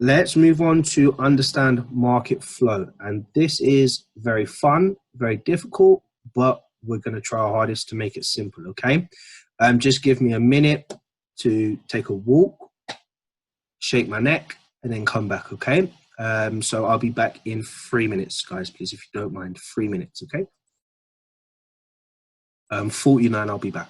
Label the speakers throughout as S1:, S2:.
S1: Let's move on to understand market flow. And this is very fun, very difficult, but we're going to try our hardest to make it simple, okay? Just give me a minute to take a walk, shake my neck, and then come back, okay? So I'll be back in 3 minutes, guys, please, if you don't mind. 3 minutes, okay? 49, I'll be back.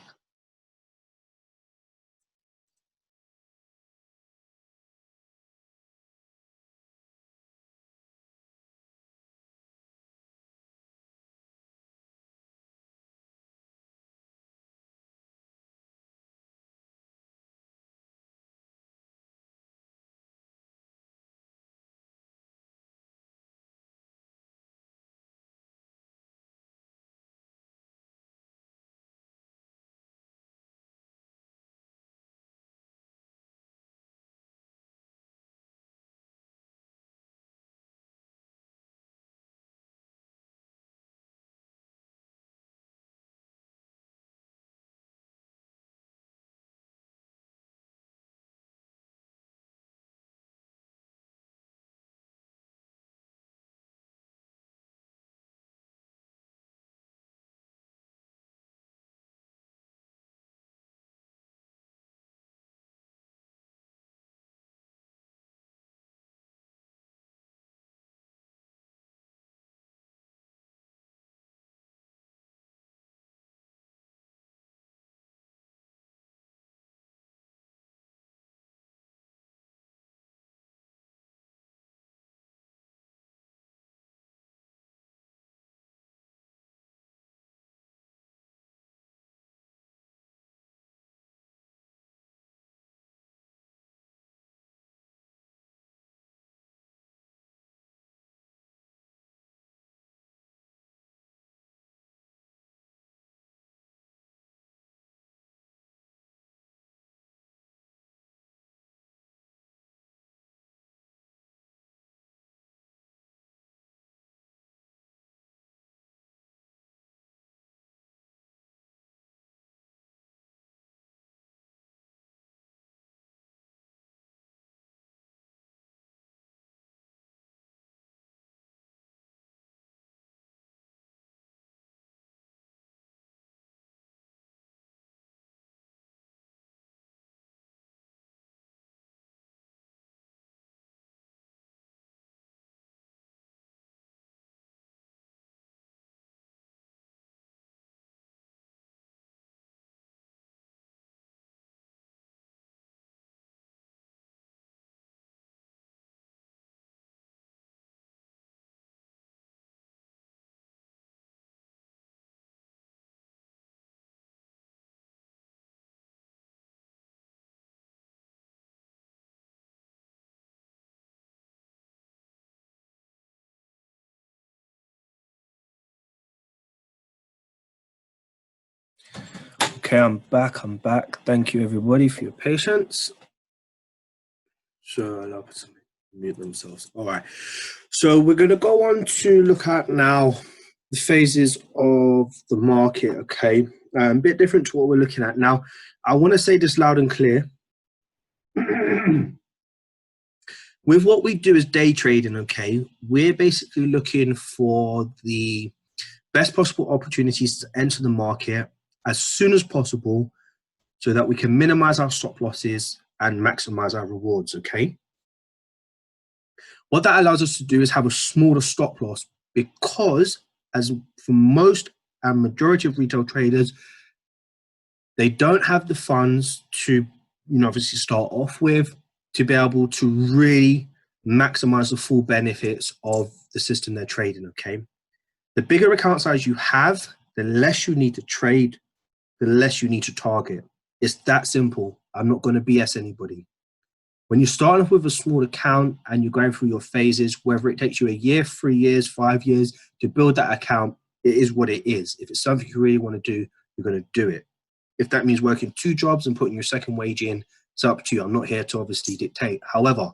S1: Okay, I'm back. Thank you, everybody, for your patience. So allow them to mute themselves. All right. So we're going to go on to look at now the phases of the market, okay? A bit different to what we're looking at now. I want to say this loud and clear. With what we do as day trading, okay, we're basically looking for the best possible opportunities to enter the market as soon as possible so that we can minimize our stop losses and maximize our rewards, okay? What that allows us to do is have a smaller stop loss because, as for most and majority of retail traders, they don't have the funds to, obviously start off with to be able to really maximize the full benefits of the system they're trading, okay? The bigger account size you have, the less you need to trade, the less you need to target. It's that simple. I'm not going to BS anybody. When you start off with a small account and you're going through your phases, whether it takes you a year, 3 years, 5 years to build that account, it is what it is. If it's something you really want to do, you're going to do it. If that means working 2 jobs and putting your second wage in, it's up to you. I'm not here to obviously dictate. However,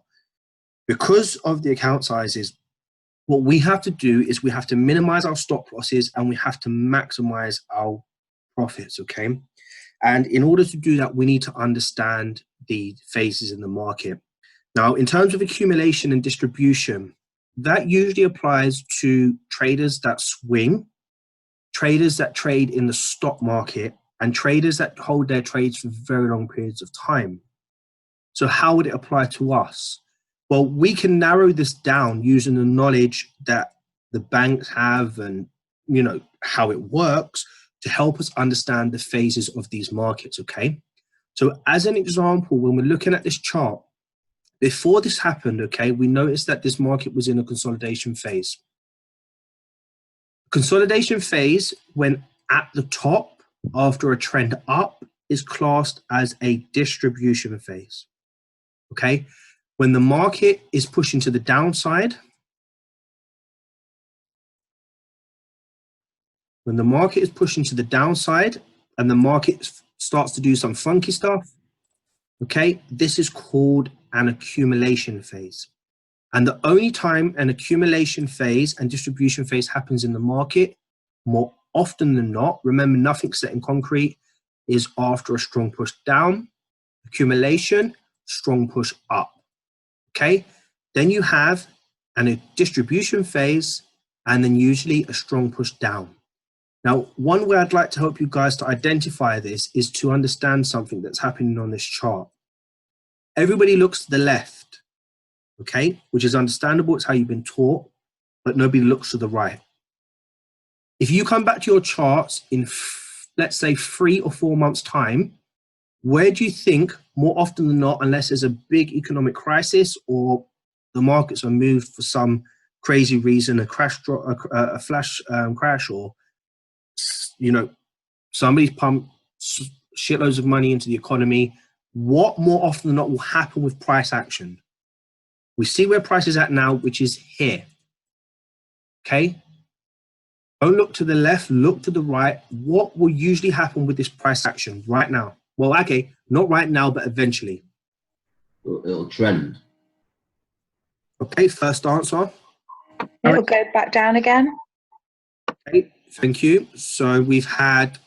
S1: because of the account sizes, what we have to do is we have to minimize our stop losses and we have to maximize our profits, okay? And in order to do that, we need to understand the phases in the market. Now, in terms of accumulation and distribution, that usually applies to traders that swing, traders that trade in the stock market, and traders that hold their trades for very long periods of time. So how would it apply to us? Well, we can narrow this down using the knowledge that the banks have and, you know, how it works to help us understand the phases of these markets, okay? So as an example, when we're looking at this chart, before this happened, okay, we noticed that this market was in a consolidation phase. Consolidation phase, when at the top after a trend up, is classed as a distribution phase, okay? When the market is pushing to the downside, and the market starts to do some funky stuff, okay, this is called an accumulation phase. And the only time an accumulation phase and distribution phase happens in the market, more often than not, remember nothing's set in concrete, is after a strong push down, accumulation, strong push up, okay? Then you have a distribution phase and then usually a strong push down. Now, one way I'd like to help you guys to identify this is to understand something that's happening on this chart. Everybody looks to the left, okay, which is understandable. It's how you've been taught, but nobody looks to the right. If you come back to your charts in, let's say, 3 or 4 months' time, where do you think, more often than not, unless there's a big economic crisis or the markets are moved for some crazy reason, a flash crash, or, you know, somebody's pumped shitloads of money into the economy, what more often than not will happen with price action? We see where price is at now, which is here, okay? Don't look to the left, look to the right. What will usually happen with this price action right now? Well, okay, not right now, but eventually.
S2: It'll trend.
S1: Okay, first answer.
S3: It'll go back down again.
S1: Okay, thank you. So we've had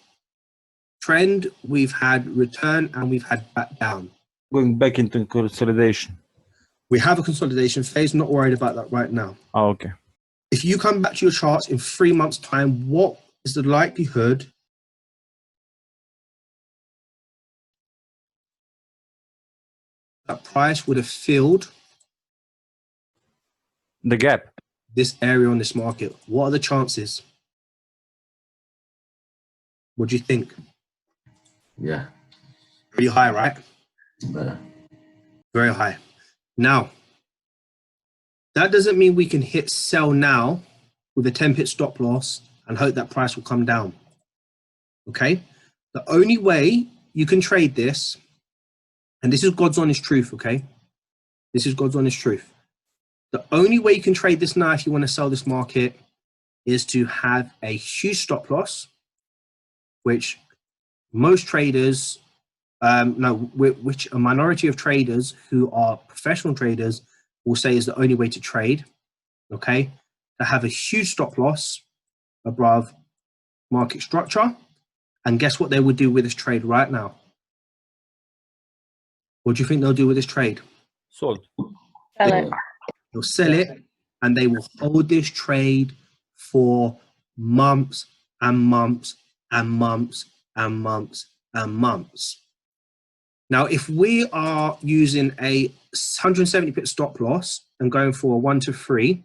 S1: trend, we've had return, and we've had back down.
S4: Going back into consolidation.
S1: We have a consolidation phase, not worried about that right now.
S4: Oh, okay.
S1: If you come back to your charts in 3 months' time, what is the likelihood that price would have filled
S4: The gap.
S1: this area on this market? What are the chances? What do you think?
S2: Yeah.
S1: Pretty high, right?
S2: Better.
S1: Very high. Now, that doesn't mean we can hit sell now with a 10-pip stop loss and hope that price will come down. Okay? The only way you can trade this, and this is God's honest truth, okay? This is God's honest truth. The only way you can trade this now if you want to sell this market is to have a huge stop loss, which most traders, which a minority of traders who are professional traders will say is the only way to trade, okay? To have a huge stop loss above market structure. And guess what they would do with this trade right now? What do you think they'll do with this trade?
S4: Sold.
S3: Sell it.
S1: They'll sell it and they will hold this trade for months and months and months and months and months. Now, if we are using a 170 pip stop loss and going for a 1 to 3,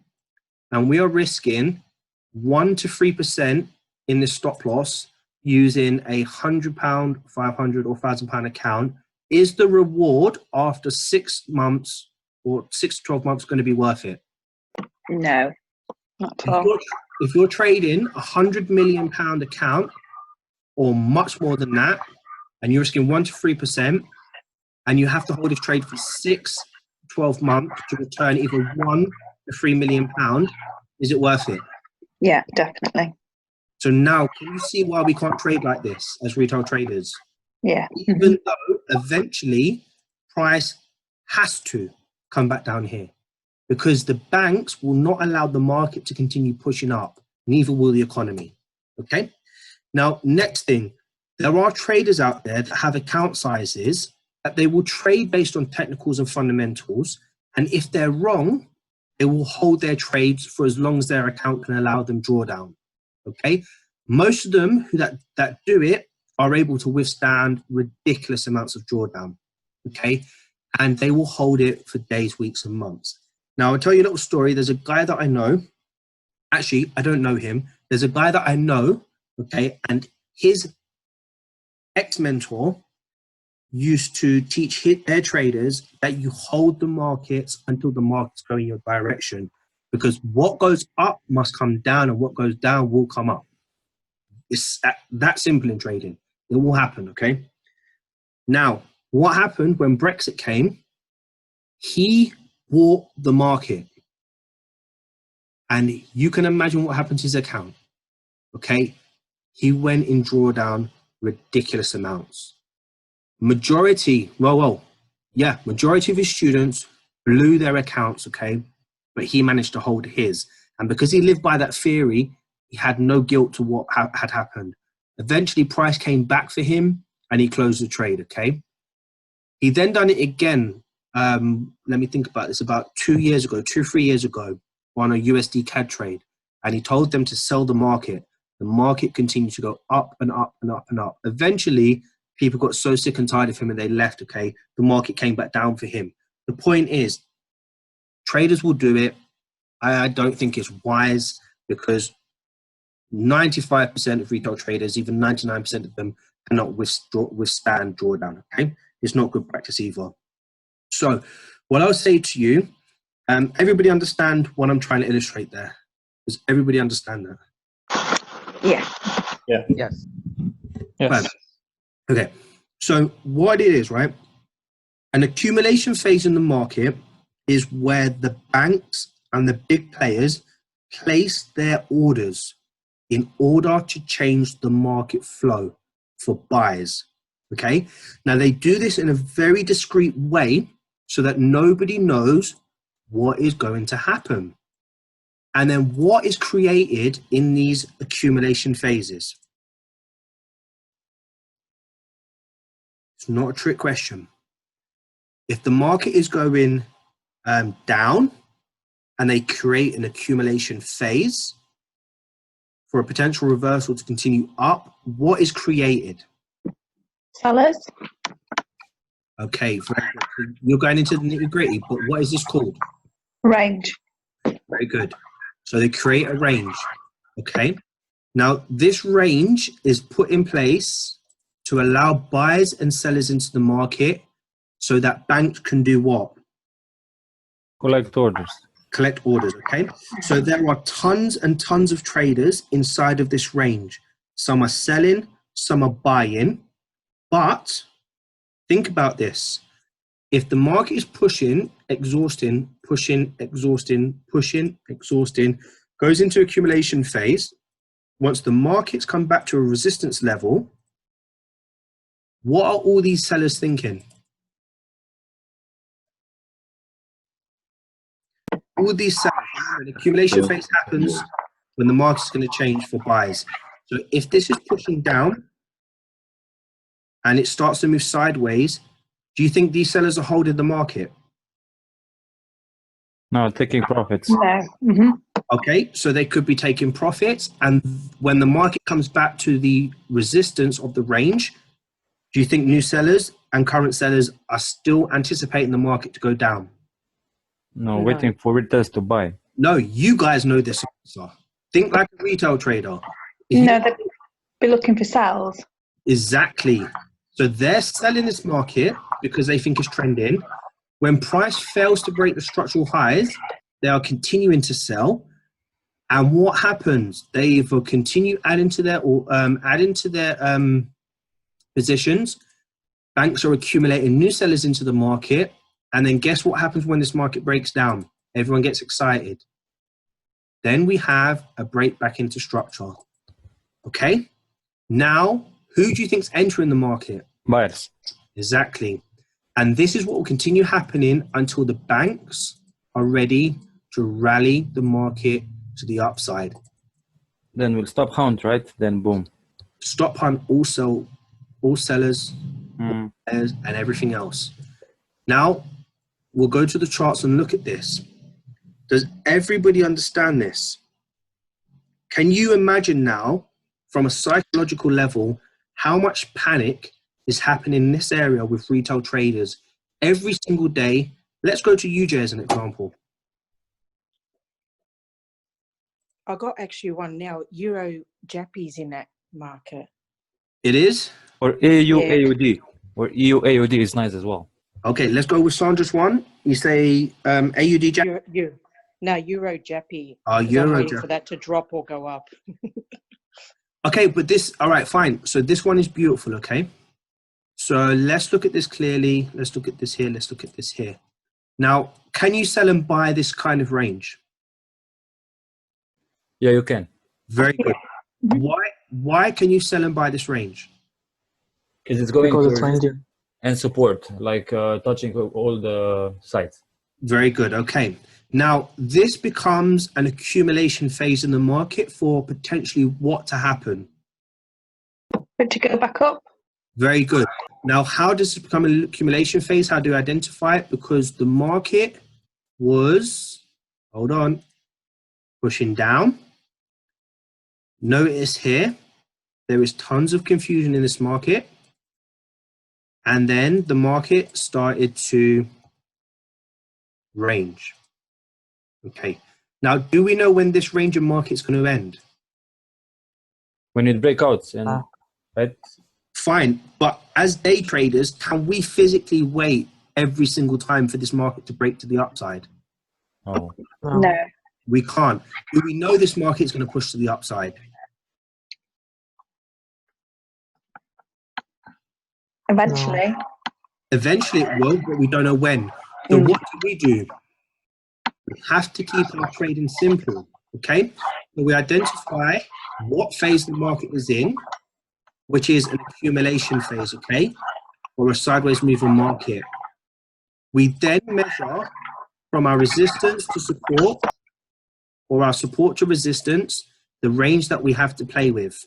S1: and we are risking 1 to 3% in this stop loss using a £100, 500 or £1,000 account, is the reward after 6 months or 6 to 12 months going to be worth it?
S3: No, not at all.
S1: If you're trading a £100 million account or much more than that, and you're risking 1 to 3%, and you have to hold this trade for 6 to 12 months to return either 1 to £3 million, is it worth it?
S3: Yeah, definitely.
S1: So now, can you see why we can't trade like this as retail traders?
S3: Yeah.
S1: Even though eventually price has to come back down here, because the banks will not allow the market to continue pushing up, neither will the economy, okay? Now, next thing, there are traders out there that have account sizes that they will trade based on technicals and fundamentals, And if they're wrong, they will hold their trades for as long as their account can allow them drawdown. Okay? Most of them that do it are able to withstand ridiculous amounts of drawdown. Okay? And they will hold it for days, weeks, and months. Now, I'll tell you a little story. There's a guy that I know. Actually, I don't know him. There's a guy that I know, okay, and his ex-mentor used to teach their traders that you hold the markets until the markets go in your direction, because what goes up must come down and what goes down will come up. It's that simple in trading. It will happen, okay? Now, what happened when Brexit came? He bought the market. And you can imagine what happened to his account, okay? He went in drawdown ridiculous amounts. Majority of his students blew their accounts, okay? But he managed to hold his. And because he lived by that theory, he had no guilt to what had happened. Eventually, price came back for him and he closed the trade, okay? He then done it again. Let me think about this, about 3 years ago, on a USD CAD trade, and he told them to sell the market. The market continued to go up and up and up and up. Eventually, people got so sick and tired of him and they left, okay? The market came back down for him. The point is, traders will do it. I don't think it's wise, because 95% of retail traders, even 99% of them, cannot withstand drawdown, okay? It's not good practice either. So what I'll say to you, everybody understand what I'm trying to illustrate there? Does everybody understand that?
S3: Yeah.
S4: Yes. Yes.
S1: Okay, so what it is, right? An accumulation phase in the market is where the banks and the big players place their orders in order to change the market flow for buyers, okay? Now, they do this in a very discreet way so that nobody knows what is going to happen. And then what is created in these accumulation phases? It's not a trick question. If the market is going down and they create an accumulation phase for a potential reversal to continue up, what is created?
S3: Sellers?
S1: Okay, very good. You're going into the nitty-gritty, but what is this called?
S3: Range.
S1: Very good. So they create a range, okay? Now, this range is put in place to allow buyers and sellers into the market so that banks can do what?
S4: Collect orders.
S1: Collect orders, okay? So there are tons and tons of traders inside of this range. Some are selling, some are buying, but think about this. If the market is pushing, exhausting, pushing, exhausting, pushing, exhausting, goes into accumulation phase, once the markets come back to a resistance level, what are all these sellers thinking? All these sellers, remember, the accumulation phase happens when the market's going to change for buyers. So if this is pushing down and it starts to move sideways, do you think these sellers are holding the market?
S4: No, taking profits.
S3: No. Mm-hmm.
S1: Okay, so they could be taking profits, and when the market comes back to the resistance of the range, do you think new sellers and current sellers are still anticipating the market to go down?
S4: No, waiting for retest to buy.
S1: No, you guys know this answer. Think like a retail trader.
S3: No, they'd be looking for sales.
S1: Exactly. So they're selling this market because they think it's trending. When price fails to break the structural highs, they are continuing to sell. And what happens? They either continue adding to their positions. Banks are accumulating new sellers into the market. And then guess what happens when this market breaks down? Everyone gets excited. Then we have a break back into structure. Okay? Now, who do you think's entering the market?
S4: Buyers.
S1: Exactly. And this is what will continue happening until the banks are ready to rally the market to the upside.
S4: Then we'll stop hunt, right? Then boom.
S1: Stop hunt also all sellers
S4: Mm.
S1: and everything else. Now, we'll go to the charts and look at this. Does everybody understand this? Can you imagine now, from a psychological level, how much panic is happening in this area with retail traders every single day? Let's go to UJ as an example.
S5: I got actually one now. Euro Jappies in that market.
S1: It is?
S4: Or AU
S5: Yeah.
S4: AUD. Or EU AUD is nice as well.
S1: Okay, let's go with Sandra's one. You say AUD Jack.
S5: Euro Jappy.
S1: Euro
S5: I'm waiting
S1: Jappy.
S5: for that to drop or go up.
S1: Okay, but this, all right, fine. So this one is beautiful, okay? So let's look at this clearly. Let's look at this here. Let's look at this here. Now, can you sell and buy this kind of range?
S4: Yeah, you can.
S1: Very good.
S3: Mhm.
S1: Why can you sell and buy this range?
S4: Because it's going
S6: Because
S4: to
S6: it's ranging.
S4: and support, like touching all the sites.
S1: Very good. Okay. Now, this becomes an accumulation phase in the market for potentially what to happen.
S3: But to go back up.
S1: Very good. Now, how does it become an accumulation phase? How do you identify it? Because the market was, hold on, pushing down. Notice here, there is tons of confusion in this market. And then the market started to range. Okay. Now, do we know when this range of market is going to end?
S4: When it breakouts and right?
S1: Fine. But as day traders, can we physically wait every single time for this market to break to the upside?
S4: Oh.
S3: No.
S1: We can't. Do we know this market is going to push to the upside?
S3: Eventually.
S1: Eventually it will, but we don't know when. So what do? We have to keep our trading simple, okay? So we identify what phase the market is in, which is an accumulation phase, okay? Or a sideways moving market. We then measure from our resistance to support, or our support to resistance, the range that we have to play with.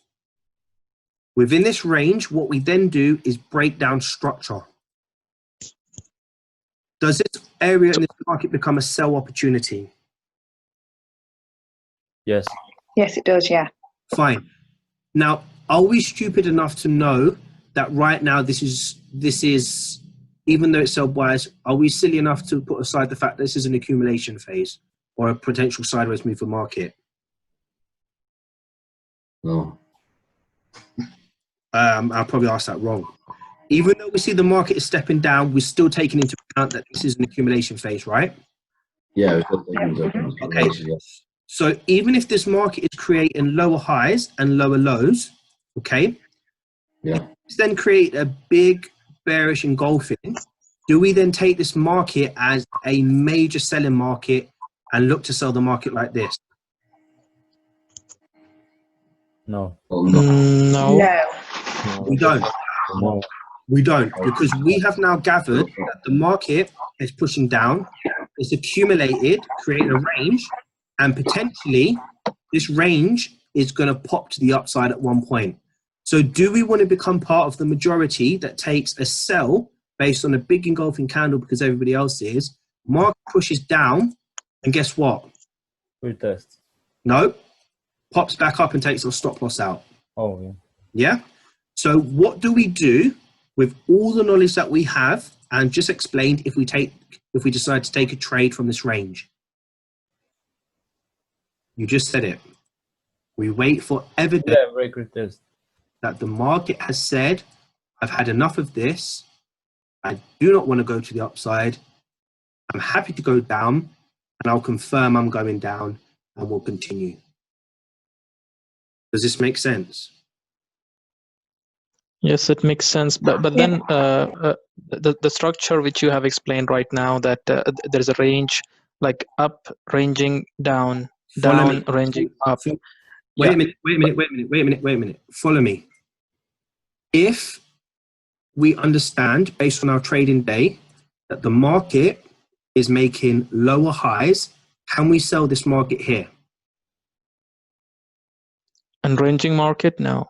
S1: Within this range, what we then do is break down structure. Does this area in this market become a sell opportunity?
S4: Yes.
S3: Yes, it does, yeah.
S1: Fine. Now, are we stupid enough to know that right now this is even though it's sell bias, are we silly enough to put aside the fact that this is an accumulation phase or a potential sideways move for market?
S2: No.
S1: I'll probably ask that wrong. Even though we see the market is stepping down, we're still taking into account that this is an accumulation phase, right?
S2: Yeah, we're still taking into account
S1: Okay.
S2: accumulation, yeah.
S1: So even if this market is creating lower highs and lower lows, okay,
S2: Yeah.
S1: it's then create a big bearish engulfing. Do we then take this market as a major selling market and look to sell the market like this?
S4: No.
S2: Well, no.
S6: No.
S3: No.
S1: We don't.
S4: No.
S1: We don't, because we have now gathered that the market is pushing down, it's accumulated, creating a range, and potentially this range is going to pop to the upside at one point. So do we want to become part of the majority that takes a sell based on a big engulfing candle because everybody else is, market pushes down, and guess what?
S4: Retest.
S1: No, pops back up and takes our stop loss out.
S4: Oh yeah.
S1: Yeah. So what do we do with all the knowledge that we have and just explained if we decide to take a trade from this range? You just said it. We wait for evidence
S4: Yeah, break retest.
S1: that the market has said, I've had enough of this. I do not want to go to the upside. I'm happy to go down, and I'll confirm I'm going down, and we'll continue. Does this make sense?
S6: Yes, it makes sense. But then the structure which you have explained right now, that there's a range like up ranging down,
S1: Follow
S6: down
S1: me.
S6: ranging up.
S1: Wait
S6: Yeah.
S1: a minute. Follow me. If we understand, based on our trading day, that the market is making lower highs, can we sell this market here?
S6: And ranging market, no.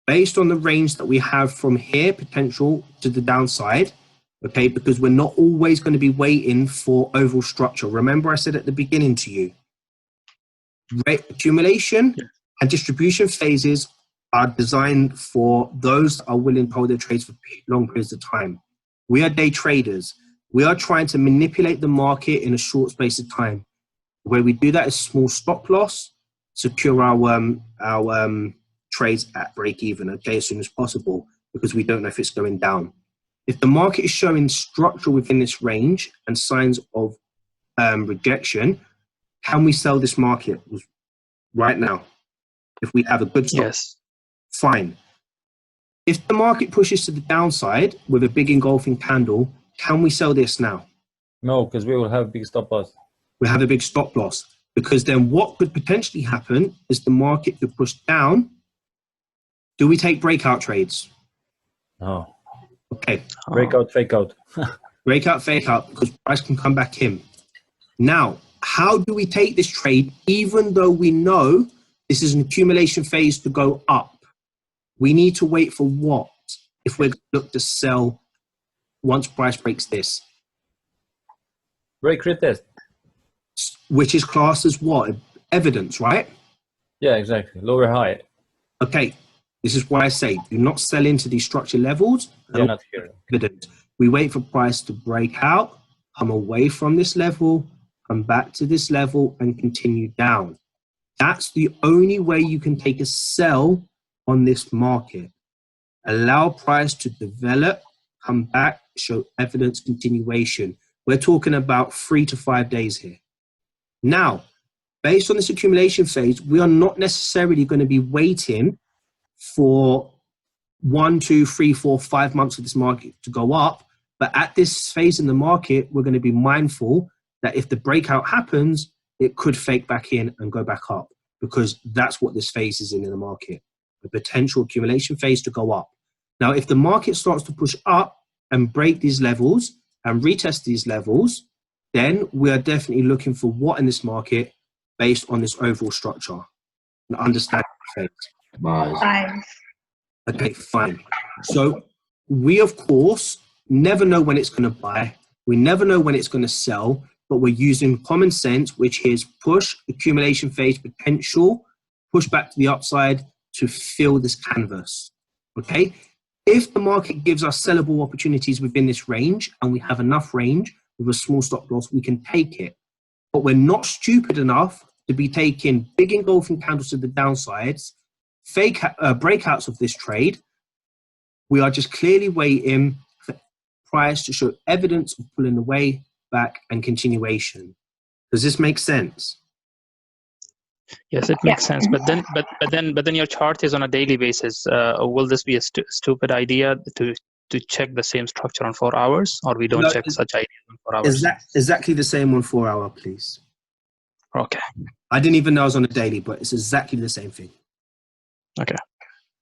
S1: Based on the range that we have from here, potential to the downside, okay? Because we're not always going to be waiting for overall structure. Remember I said at the beginning to you, accumulation and distribution phases are designed for those that are willing to hold their trades for long periods of time. We are day traders. We are trying to manipulate the market in a short space of time. The way we do that is small stop loss, secure our trades at break even, okay, as soon as possible, because we don't know if it's going down. If the market is showing structure within this range and signs of rejection, can we sell this market right now? If we have a good stop,
S6: Yes.
S1: fine. If the market pushes to the downside with a big engulfing candle, can we sell this now?
S4: No, because we will have big stop loss.
S1: We have a big stop loss, because then what could potentially happen is the market could push down. Do we take breakout trades?
S4: No.
S1: Okay,
S4: Breakout, fake out.
S1: breakout, fake out, because price can come back in. Now, how do we take this trade even though we know this is an accumulation phase to go up? We need to wait for what if we're going to look to sell once price breaks this?
S4: Break retest.
S1: Which is classed as what? Evidence, right?
S4: Yeah, exactly. Lower high.
S1: Okay, this is why I say do not sell into these structure levels.
S4: Yeah, not here.
S1: Evident. We wait for price to break out, come away from this level, come back to this level, and continue down. That's the only way you can take a sell on this market. Allow price to develop, come back, show evidence continuation. We're talking about 3 to 5 days here. Now, based on this accumulation phase, we are not necessarily going to be waiting for 1, 2, 3, 4, 5 months of this market to go up. But at this phase in the market, we're going to be mindful that if the breakout happens, it could fake back in and go back up, because that's what this phase is in the market, the potential accumulation phase to go up. Now, if the market starts to push up and break these levels and retest these levels, then we are definitely looking for what in this market based on this overall structure and understand the phase.
S2: Buys.
S1: Okay, fine. So we, of course, never know when it's going to buy. We never know when it's going to sell, but we're using common sense, which is push, accumulation phase, potential, push back to the upside to fill this canvas. Okay? If the market gives us sellable opportunities within this range and we have enough range with a small stop loss, we can take it. But we're not stupid enough to be taking big engulfing candles to the downsides, fake breakouts of this trade. We are just clearly waiting for price to show evidence of pulling away, back, and continuation. Does this make sense?
S6: Yes, it makes sense. But then your chart is on a daily basis. Will this be a stupid idea to check the same structure on 4 hours, or we don't
S1: No,
S6: check such ideas on 4 hours?
S1: Exactly the same on 4 hour, please.
S6: Okay.
S1: I didn't even know I was on a daily, but it's exactly the same thing.
S6: Okay.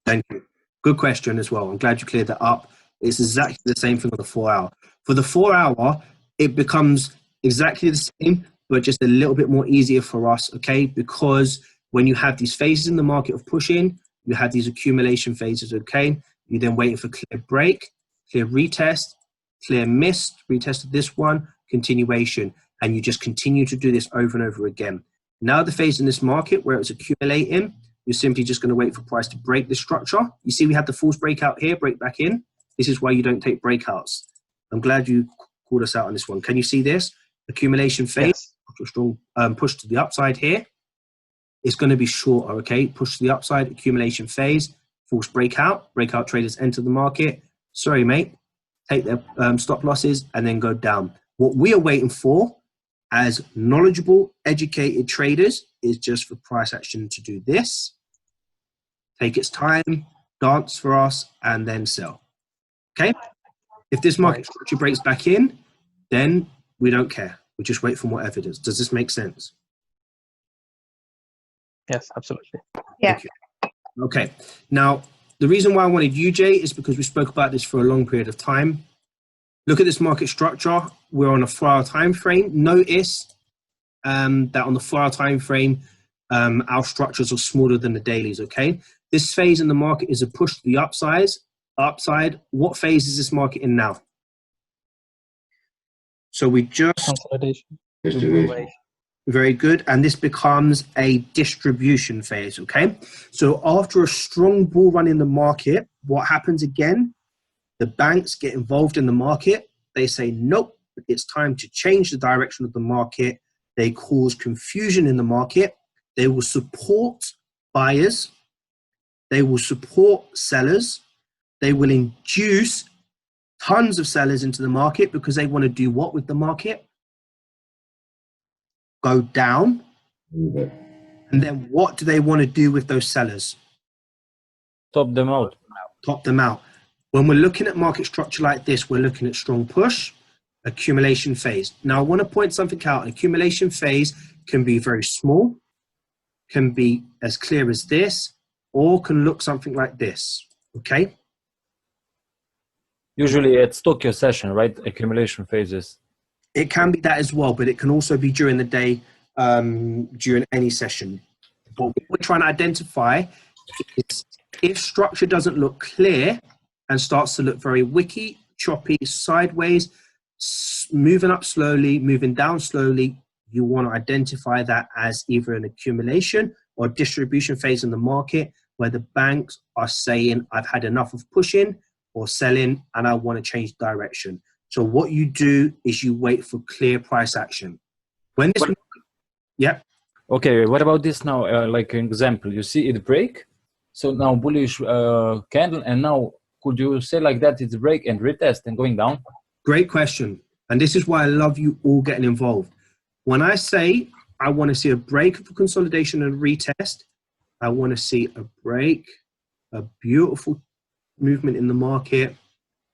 S1: Thank you. Good question as well. I'm glad you cleared that up. It's exactly the same thing on the 4 hour. For the 4 hour, it becomes exactly the same, but just a little bit more easier for us, okay? Because when you have these phases in the market of pushing, you have these accumulation phases, okay? You're then waiting for clear break, clear retest, clear miss, retest of this one, continuation. And you just continue to do this over and over again. Now the phase in this market where it's accumulating, you're simply just going to wait for price to break the structure. You see we have the false breakout here, break back in. This is why you don't take breakouts. I'm glad you called us out on this one. Can you see this? Accumulation phase,
S6: Yes.
S1: strong push to the upside here. It's going to be shorter, okay? Push to the upside, accumulation phase, false breakout. Breakout traders enter the market. Sorry, mate. Take their stop losses and then go down. What we are waiting for as knowledgeable, educated traders is just for price action to do this, take its time, dance for us, and then sell. Okay? If this market structure breaks back in, then we don't care. We just wait for more evidence. Does this make sense?
S6: Yes, absolutely.
S3: Yeah.
S1: Okay. Now, the reason why I wanted you, Jay, is because we spoke about this for a long period of time. Look at this market structure. We're on a 4-hour time frame. Notice that on the 4-hour time frame, our structures are smaller than the dailies, okay? This phase in the market is a push to the upside. What phase is this market in now? So we just,
S6: Consolidation.
S2: Distribution.
S1: very good. And this becomes a distribution phase, okay? So after a strong bull run in the market, what happens again? The banks get involved in the market. They say, nope, it's time to change the direction of the market. They cause confusion in the market. They will support buyers. They will support sellers. They will induce tons of sellers into the market because they want to do what with the market? Go down.
S2: Okay.
S1: And then what do they want to do with those sellers?
S4: Top them out.
S1: Top them out. When we're looking at market structure like this, we're looking at strong push, accumulation phase. Now, I want to point something out. An accumulation phase can be very small, can be as clear as this, or can look something like this, okay?
S4: Usually it's Tokyo session, right? Accumulation phases.
S1: It can be that as well, but it can also be during the day, during any session. What we're trying to identify is if structure doesn't look clear and starts to look very wicky, choppy, sideways, moving up slowly, moving down slowly, you want to identify that as either an accumulation or distribution phase in the market where the banks are saying, I've had enough of pushing or selling and I want to change direction. So what you do is you wait for clear price action. When this, yeah.
S4: Okay, what about this now? Like an example, you see it break. So now bullish candle, and now could you say like that it's break and retest and going down?
S1: Great question. And this is why I love you all getting involved. When I say I want to see a break for consolidation and retest, I want to see a break, a beautiful movement in the market.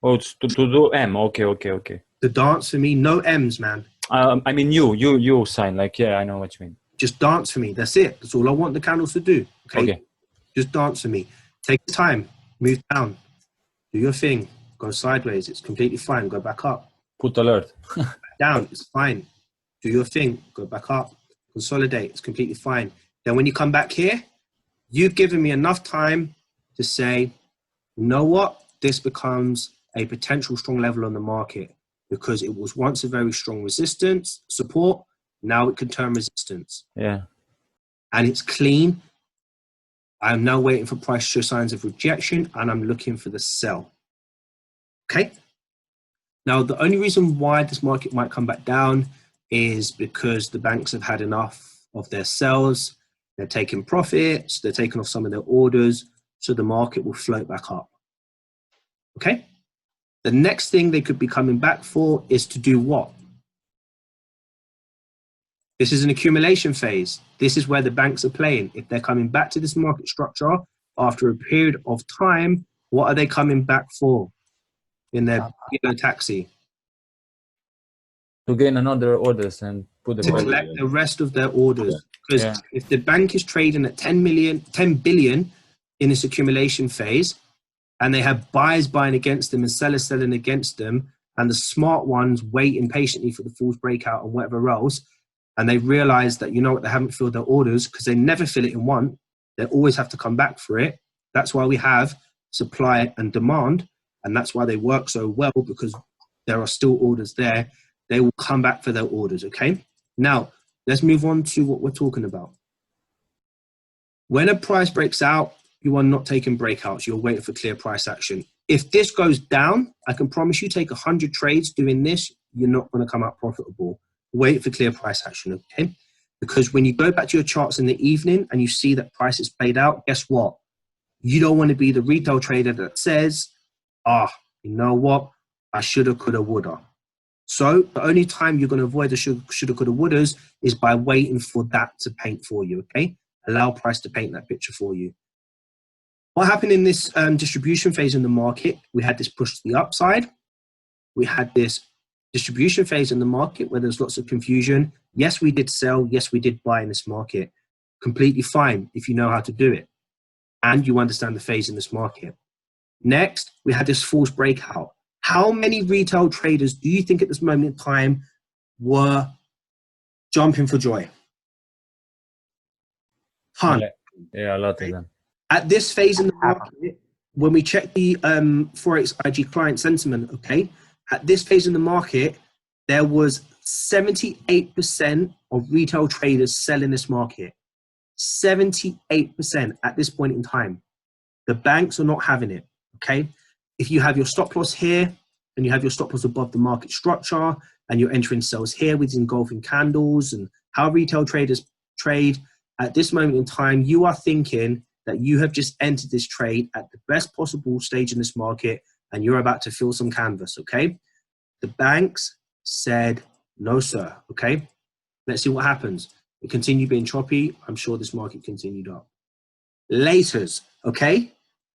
S4: Oh, it's to do M. Okay.
S1: The dance for me, no M's, man.
S4: I mean, you sign, like, yeah, I know what you mean.
S1: Just dance for me. That's it. That's all I want the candles to do.
S4: Okay.
S1: Just dance for me. Take the time. Move down. Do your thing. Go sideways. It's completely fine. Go back up.
S4: Put alert.
S1: Down. It's fine. Do your thing. Go back up. Consolidate. It's completely fine. Then when you come back here, you've given me enough time to say, you know what? This becomes a potential strong level on the market because it was once a very strong resistance, support. Now it can turn resistance.
S4: Yeah.
S1: And it's clean. I'm now waiting for price to show signs of rejection and I'm looking for the sell. Okay. Now, the only reason why this market might come back down is because the banks have had enough of their sells. They're taking profits. They're taking off some of their orders. So the market will float back up. Okay. The next thing they could be coming back for is to do what? This is an accumulation phase. This is where the banks are playing. If they're coming back to this market structure after a period of time, what are they coming back for in their taxi?
S4: To gain another orders and put the
S1: To collect the rest of their orders. Because if the bank is trading at 10 billion in this accumulation phase, and they have buyers buying against them and sellers selling against them, and the smart ones waiting patiently for the false breakout and whatever else, and they realize that, you know what, they haven't filled their orders because they never fill it in one. They always have to come back for it. That's why we have supply and demand. And that's why they work so well, because there are still orders there. They will come back for their orders, okay? Now, let's move on to what we're talking about. When a price breaks out, you are not taking breakouts. You're waiting for clear price action. If this goes down, I can promise you take 100 trades doing this, you're not going to come out profitable. Wait for clear price action, okay? Because when you go back to your charts in the evening and you see that price is played out, guess what? You don't want to be the retail trader that says, you know what? I shoulda, coulda, woulda. So the only time you're going to avoid the shoulda, coulda, wouldas is by waiting for that to paint for you, okay? Allow price to paint that picture for you. What happened in this distribution phase in the market? We had this push to the upside. We had this distribution phase in the market where there's lots of confusion. Yes, we did sell. Yes, we did buy in this market. Completely fine if you know how to do it and you understand the phase in this market. Next, we had this false breakout. How many retail traders do you think at this moment in time were jumping for joy? Ton.
S4: Yeah, a lot of them.
S1: At this phase in the market, when we check the Forex IG client sentiment, okay, at this phase in the market, there was 78% of retail traders selling this market. 78% at this point in time. The banks are not having it, okay? If you have your stop loss here and you have your stop loss above the market structure and you're entering sells here with engulfing candles and how retail traders trade, at this moment in time, you are thinking that you have just entered this trade at the best possible stage in this market and you're about to fill some canvas, okay? The banks said, no, sir, okay? Let's see what happens. It continued being choppy. I'm sure this market continued up. Laters, okay?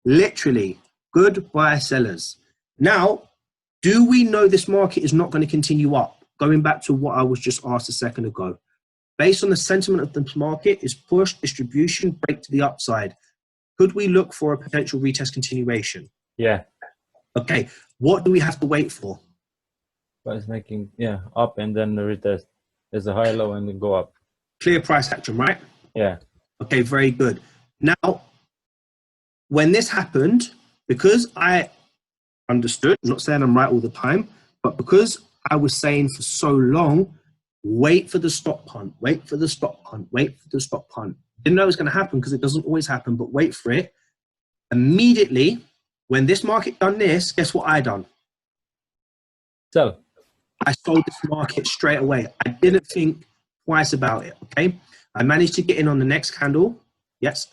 S1: Literally, goodbye sellers. Now, do we know this market is not going to continue up? Going back to what I was just asked a second ago. Based on the sentiment of the market, is push, distribution, break to the upside. Could we look for a potential retest continuation?
S4: Yeah.
S1: Okay, what do we have to wait for?
S4: But it's making, yeah, up and then the retest. There's a high low and then go up.
S1: Clear price action, right?
S4: Yeah.
S1: Okay, very good. Now, when this happened, because I understood, I'm not saying I'm right all the time, but because I was saying for so long, wait for the stop punt, wait for the stop punt, wait for the stop punt. Didn't know it was going to happen because it doesn't always happen, but wait for it. Immediately, when this market done this, guess what I done?
S4: Sell.
S1: I sold this market straight away. I didn't think twice about it, okay? I managed to get in on the next candle. Yes,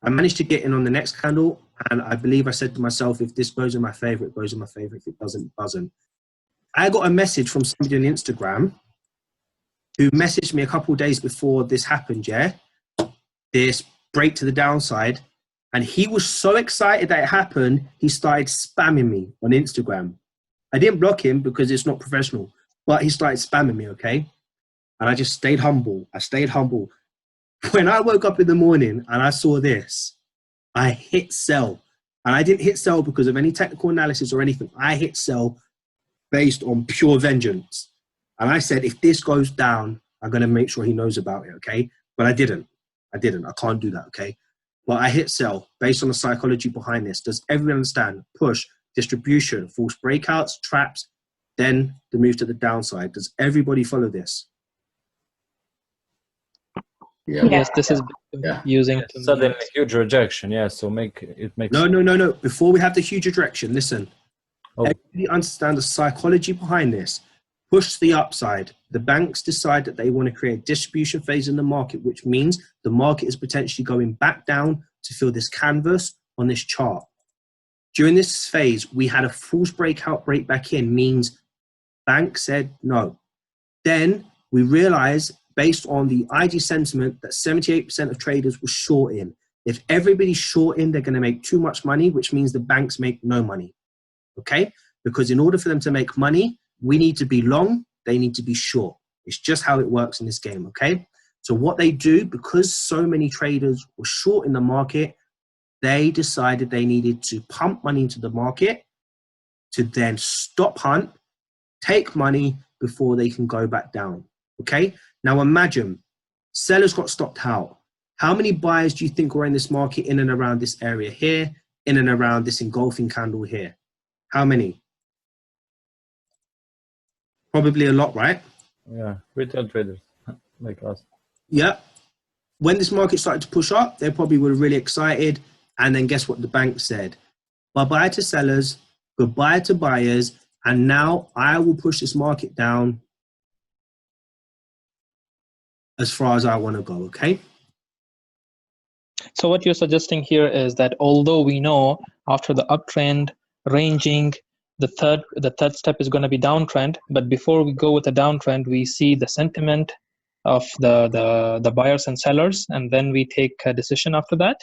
S1: I managed to get in on the next candle, and I believe I said to myself, if this goes in my favor, it goes in my favor. If it doesn't, it doesn't. I got a message from somebody on Instagram who messaged me a couple of days before this happened, yeah? This break to the downside, and he was so excited that it happened, he started spamming me on Instagram. I didn't block him because it's not professional, but he started spamming me, okay? And I just stayed humble. I stayed humble. When I woke up in the morning and I saw this, I hit sell. And I didn't hit sell because of any technical analysis or anything. I hit sell based on pure vengeance. And I said, if this goes down, I'm going to make sure he knows about it, okay? But I didn't. I can't do that, okay? But I hit sell based on the psychology behind this. Does everyone understand? Push, distribution, false breakouts, traps, then the move to the downside. Does everybody follow this?
S2: Yeah.
S6: Yes, this is using
S4: Sudden huge rejection. Yeah. So it makes.
S1: No. Before we have the huge rejection, listen.
S4: Oh.
S1: Everybody understand the psychology behind this. Push to the upside. The banks decide that they want to create a distribution phase in the market, which means the market is potentially going back down to fill this canvas on this chart. During this phase, we had a false breakout, break back in, means bank said no. Then we realized, based on the IG sentiment, that 78% of traders were shorting. If everybody's shorting, they're going to make too much money, which means the banks make no money. Okay? Because in order for them to make money, we need to be long, they need to be short. It's just how it works in this game, okay? So what they do, because so many traders were short in the market, they decided they needed to pump money into the market to then stop hunt, take money before they can go back down, okay? Now imagine, sellers got stopped out. How many buyers do you think were in this market in and around this area here, in and around this engulfing candle here? How many? Probably a lot, right?
S4: Yeah, retail traders like us.
S1: Yeah. When this market started to push up, they probably were really excited. And then guess what the bank said? Bye-bye to sellers, goodbye to buyers, and now I will push this market down as far as I want to go, okay?
S6: So what you're suggesting here is that although we know after the uptrend ranging, the third step is going to be downtrend, but before we go with the downtrend, we see the sentiment of the buyers and sellers, and then we take a decision after that.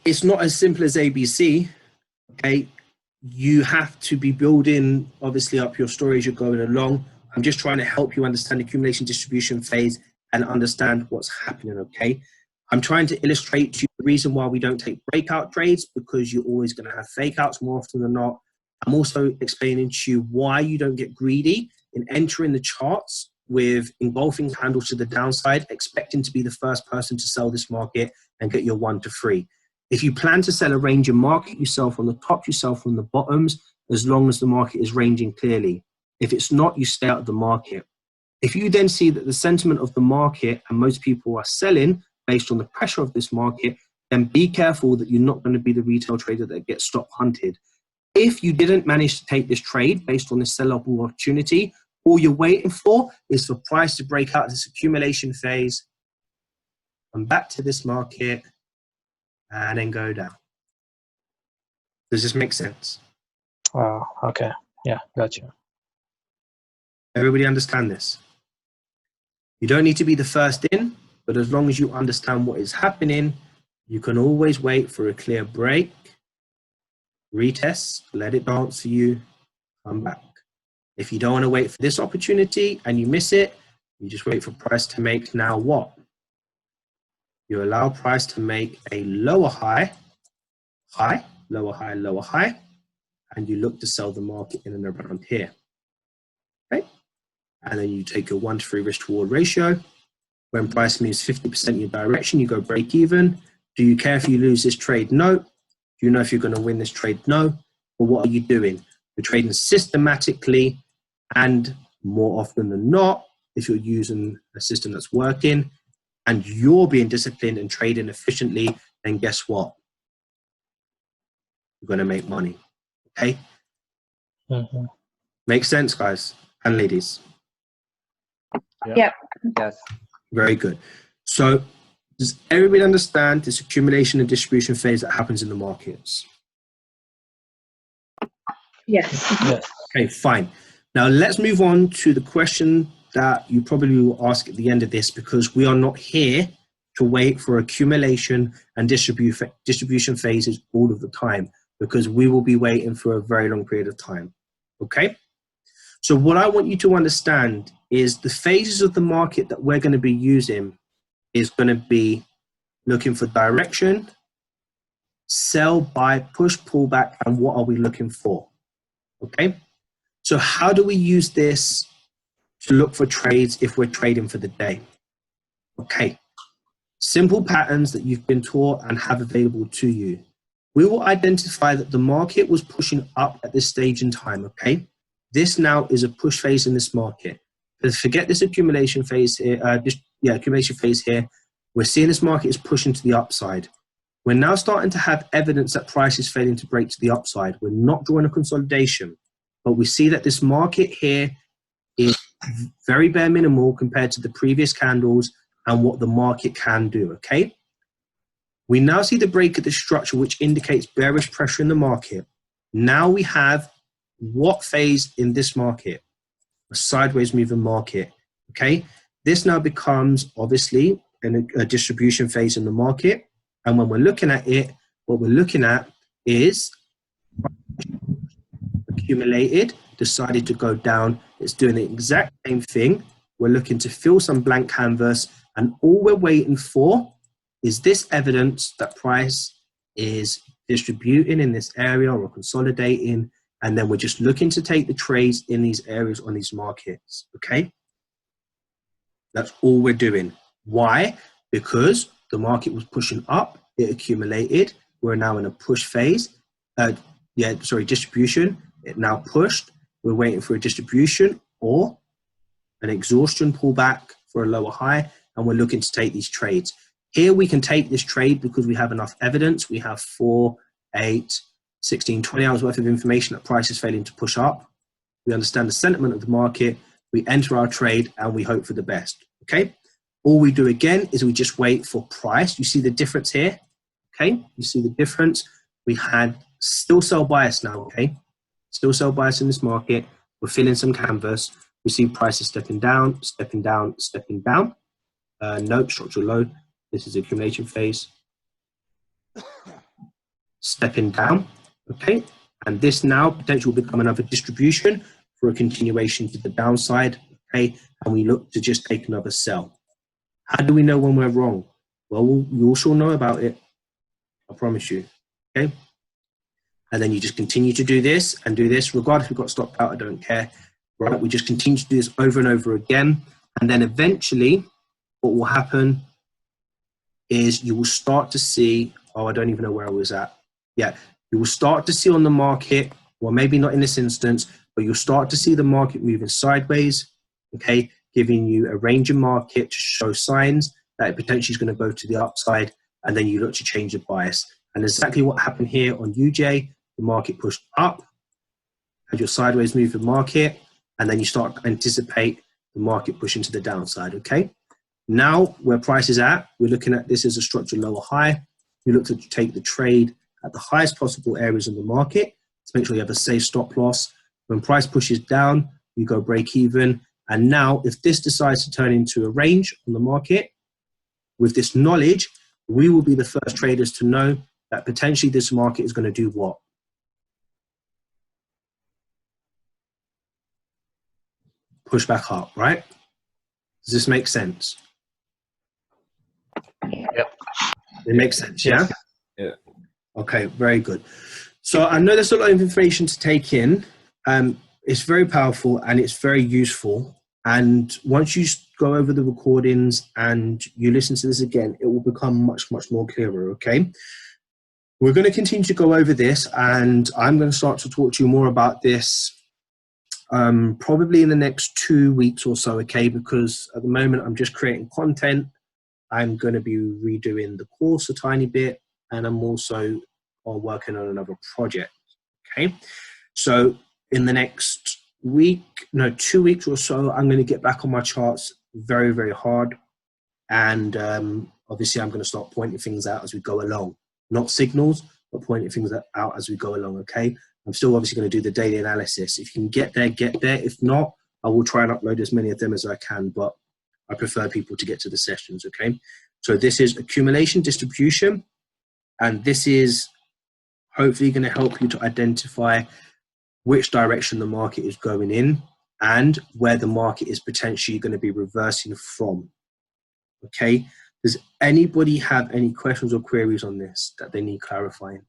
S1: It's not as simple as ABC, okay? You have to be building, obviously, up your story as you're going along. I'm just trying to help you understand the accumulation distribution phase and understand what's happening, okay? I'm trying to illustrate to you the reason why we don't take breakout trades, because you're always going to have fake outs more often than not. I'm also explaining to you why you don't get greedy in entering the charts with engulfing candles to the downside, expecting to be the first person to sell this market and get your 1 to 3. If you plan to sell a range and market, you sell from the top, you sell from the bottoms, as long as the market is ranging clearly. If it's not, you stay out of the market. If you then see that the sentiment of the market and most people are selling based on the pressure of this market, then be careful that you're not going to be the retail trader that gets stop hunted. If you didn't manage to take this trade based on this sellable opportunity, all you're waiting for is for price to break out this accumulation phase, come back to this market, and then go down. Does this make sense?
S6: Okay. Yeah, gotcha.
S1: Everybody understand this? You don't need to be the first in, but as long as you understand what is happening, you can always wait for a clear break, retest, let it dance for you, come back. If you don't want to wait for this opportunity and you miss it, you just wait for price to make now what? You allow price to make a lower high, lower high, lower high, and you look to sell the market in and around here. Okay? And then you take your 1 to 3 risk reward ratio. When price moves 50% in your direction, you go break even. Do you care if you lose this trade? No. Do you know if you're going to win this trade? No. But what are you doing? You're trading systematically, and more often than not, if you're using a system that's working and you're being disciplined and trading efficiently, then guess what? You're going to make money. Okay?
S6: Mm-hmm.
S1: Makes sense, guys and ladies?
S3: Yep.
S4: Yes.
S1: Very good. So does everybody understand this accumulation and distribution phase that happens in the markets?
S3: Yes.
S6: Yes.
S1: Okay, fine. Now let's move on to the question that you probably will ask at the end of this, because we are not here to wait for accumulation and distribution phases all of the time, because we will be waiting for a very long period of time. Okay? So what I want you to understand is the phases of the market that we're going to be using is going to be looking for direction, sell, buy, push, pullback, and what are we looking for? Okay? So how do we use this to look for trades if we're trading for the day? Okay. Simple patterns that you've been taught and have available to you. We will identify that the market was pushing up at this stage in time, okay? This now is a push phase in this market. But forget this accumulation phase here, accumulation phase here. We're seeing this market is pushing to the upside. We're now starting to have evidence that price is failing to break to the upside. We're not drawing a consolidation, but we see that this market here is very bare minimal compared to the previous candles and what the market can do, okay? We now see the break of the structure, which indicates bearish pressure in the market. Now we have what phase in this market? A sideways moving market, okay? This now becomes obviously a distribution phase in the market. And when we're looking at it, what we're looking at is accumulated, decided to go down. It's doing the exact same thing. We're looking to fill some blank canvas, and all we're waiting for is this evidence that price is distributing in this area or consolidating, and then we're just looking to take the trades in these areas on these markets, okay? That's all we're doing. Why? Because the market was pushing up, it accumulated. We're now in a push phase. Distribution. It now pushed. We're waiting for a distribution or an exhaustion pullback for a lower high, and we're looking to take these trades. Here we can take this trade because we have enough evidence. We have 4, 8, 16, 20 hours worth of information that price is failing to push up. We understand the sentiment of the market. We enter our trade and we hope for the best, okay? All we do again is we just wait for price. You see the difference here, okay? You see the difference. We had still sell bias now, okay? Still sell bias in this market. We're filling some canvas. We see prices stepping down, stepping down, stepping down. Note, structural low. This is accumulation phase. Stepping down, okay? And this now potentially will become another distribution for a continuation to the downside, okay? And we look to just take another sell. How do we know when we're wrong? Well, you also know about it. I promise you, okay? And then you just continue to do this and do this. Regardless if we've got stopped out, I don't care, right? We just continue to do this over and over again. And then eventually what will happen is you will start to see Oh, I don't even know where I was at. Yeah, you will start to see on the market, well, maybe not in this instance, but you'll start to see the market moving sideways, okay, giving you a range of market to show signs that it potentially is going to go to the upside, and then you look to change the bias. And exactly what happened here on UJ, the market pushed up, had your sideways move in market, and then you start to anticipate the market pushing to the downside, okay? Now, where price is at, we're looking at this as a structured lower high. You look to take the trade at the highest possible areas in the market to make sure you have a safe stop loss. When price pushes down, you go break even. And now, if this decides to turn into a range on the market, with this knowledge, we will be the first traders to know that potentially this market is going to do what? Push back up, right? Does this make sense?
S4: Yep.
S1: It makes sense, yeah?
S4: Yeah.
S1: Okay, very good. So I know there's a lot of information to take in. It's very powerful and it's very useful. And once you go over the recordings and you listen to this again, it will become much, much more clearer, okay? We're going to continue to go over this, and I'm going to start to talk to you more about this probably in the next 2 weeks or so, okay? Because at the moment I'm just creating content. I'm going to be redoing the course a tiny bit, and I'm also working on another project, okay? So in the next 2 weeks or so, I'm going to get back on my charts very, very hard. And obviously I'm going to start pointing things out as we go along. Not signals, but pointing things out as we go along, okay? I'm still obviously going to do the daily analysis. If you can get there, get there. If not, I will try and upload as many of them as I can, but I prefer people to get to the sessions, okay? So this is accumulation distribution, and this is hopefully going to help you to identify which direction the market is going in and where the market is potentially going to be reversing from, okay? Does anybody have any questions or queries on this that they need clarifying?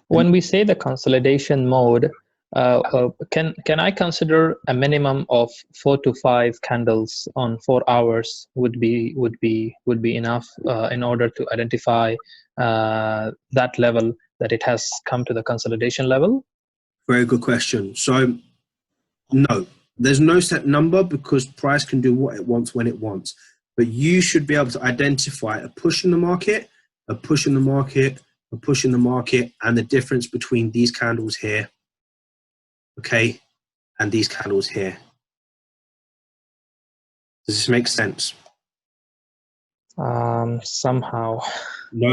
S6: When we say the consolidation mode, can I consider a minimum of 4 to 5 candles on 4 hours would be enough in order to identify that level that it has come to the consolidation level?
S1: Very good question. So no, there's no set number because price can do what it wants when it wants. But you should be able to identify a push in the market, a push in the market, a push in the market, and the difference between these candles here, okay, and these candles here. Does this make sense?
S6: Somehow.
S1: No.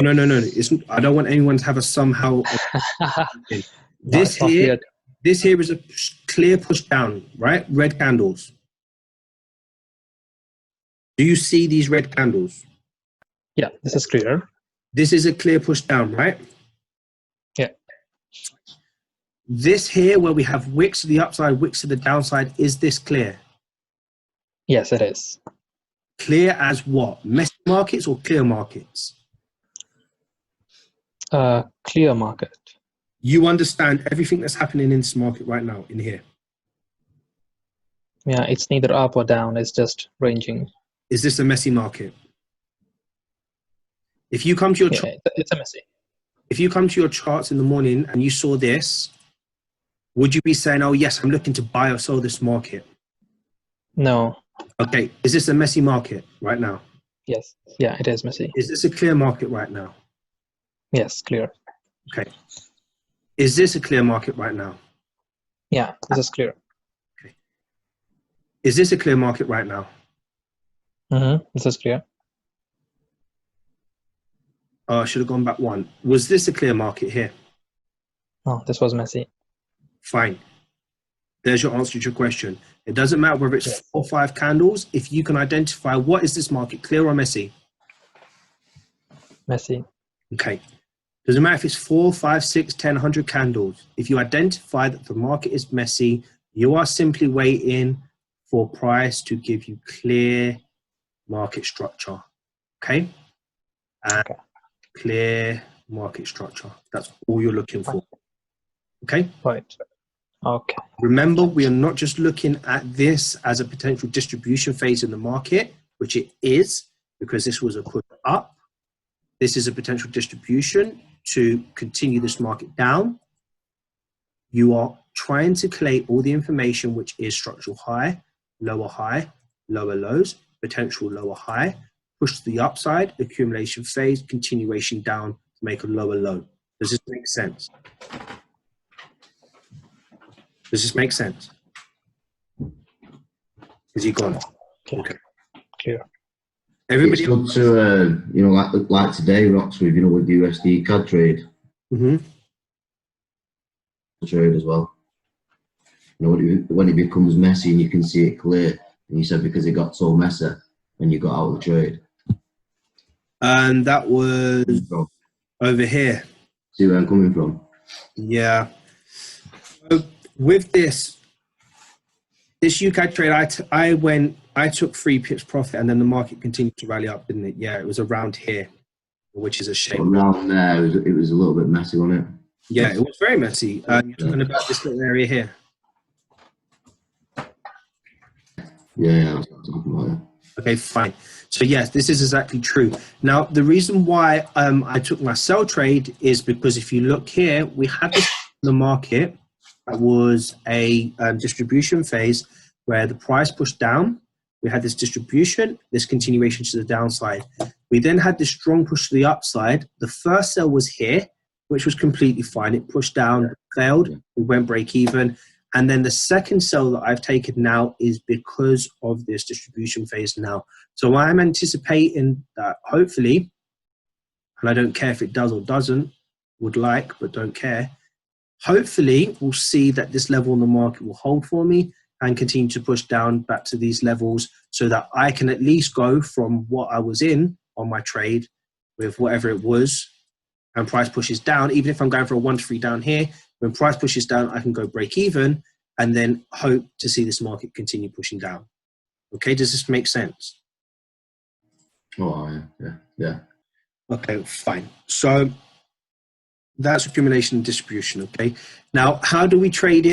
S1: I don't want anyone to have a somehow. This here is a clear push down, right? Red candles. Do you see these red candles?
S6: Yeah, this is clear.
S1: This is a clear push down, right?
S6: Yeah.
S1: This here, where we have wicks to the upside, wicks to the downside, is this clear?
S6: Yes, it is.
S1: Clear as what? Messy markets or clear markets?
S6: Clear market.
S1: You understand everything that's happening in this market right now, in here.
S6: Yeah, it's neither up or down. It's just ranging.
S1: Is this a messy market? If you come to your
S6: it's a messy.
S1: If you come to your charts in the morning and you saw this, would you be saying, oh yes, I'm looking to buy or sell this market?
S6: No.
S1: Okay, is this a messy market right now?
S6: Yes. Yeah, it is messy.
S1: Is this a clear market right now?
S6: Yes, clear.
S1: Okay. Is this a clear market right now?
S6: Yeah, this is clear.
S1: Okay. Is this a clear market right now?
S6: This is clear.
S1: I should have gone back one. Was this a clear market here?
S6: Oh, this was messy.
S1: Fine. There's your answer to your question. It doesn't matter whether it's 4 or 5 candles. If you can identify what is this market, clear or messy?
S6: Messy.
S1: Okay. Doesn't matter if it's 4, 5, 6, 10, 100 candles. If you identify that the market is messy, you are simply waiting for price to give you clear market structure. Okay? And clear market structure. That's all you're looking for. Okay?
S6: Right. Okay.
S1: Remember, we are not just looking at this as a potential distribution phase in the market, which it is, because this was a push up. this is a potential distribution to continue this market down. You are trying to collate all the information, which is structural high, lower lows, potential lower high, push to the upside, accumulation phase, continuation down to make a lower low. Does this make sense? Does this make sense? Is he gone? Okay.
S6: Clear.
S1: Everybody.
S2: It's good to, you know, like today, rocks with, you know, with USD CAD trade. Trade as well. You know, when it becomes messy and you can see it clear, and you said because it got so messy and you got out of the trade.
S1: And that was over here.
S2: See where I'm coming from?
S1: Yeah. So with this UCAD trade, I took 3 pips profit, and then the market continued to rally up, didn't it? Yeah, it was around here, which is a shame.
S2: Around there, it was a little bit messy, wasn't it?
S1: Yeah, it was very messy. You're talking about this little area here.
S2: Yeah, that's what I'm talking about. Yeah.
S1: Okay, fine. So yes, this is exactly true. Now, the reason why I took my sell trade is because if you look here, we had this in the market that was a distribution phase where the price pushed down. We had this distribution, this continuation to the downside. We then had this strong push to the upside. The first sell was here, which was completely fine. It pushed down, failed, we went break even. And then the second sell that I've taken now is because of this distribution phase now. So I'm anticipating that hopefully, and I don't care if it does or doesn't, would like, but don't care. Hopefully we'll see that this level in the market will hold for me and continue to push down back to these levels so that I can at least go from what I was in on my trade with whatever it was, and price pushes down. Even if I'm going for a 1 to 3 down here, when price pushes down, I can go break even and then hope to see this market continue pushing down. Okay, does this make sense?
S2: Oh, yeah.
S1: Okay, fine. So that's accumulation and distribution, okay? Now, how do we trade it?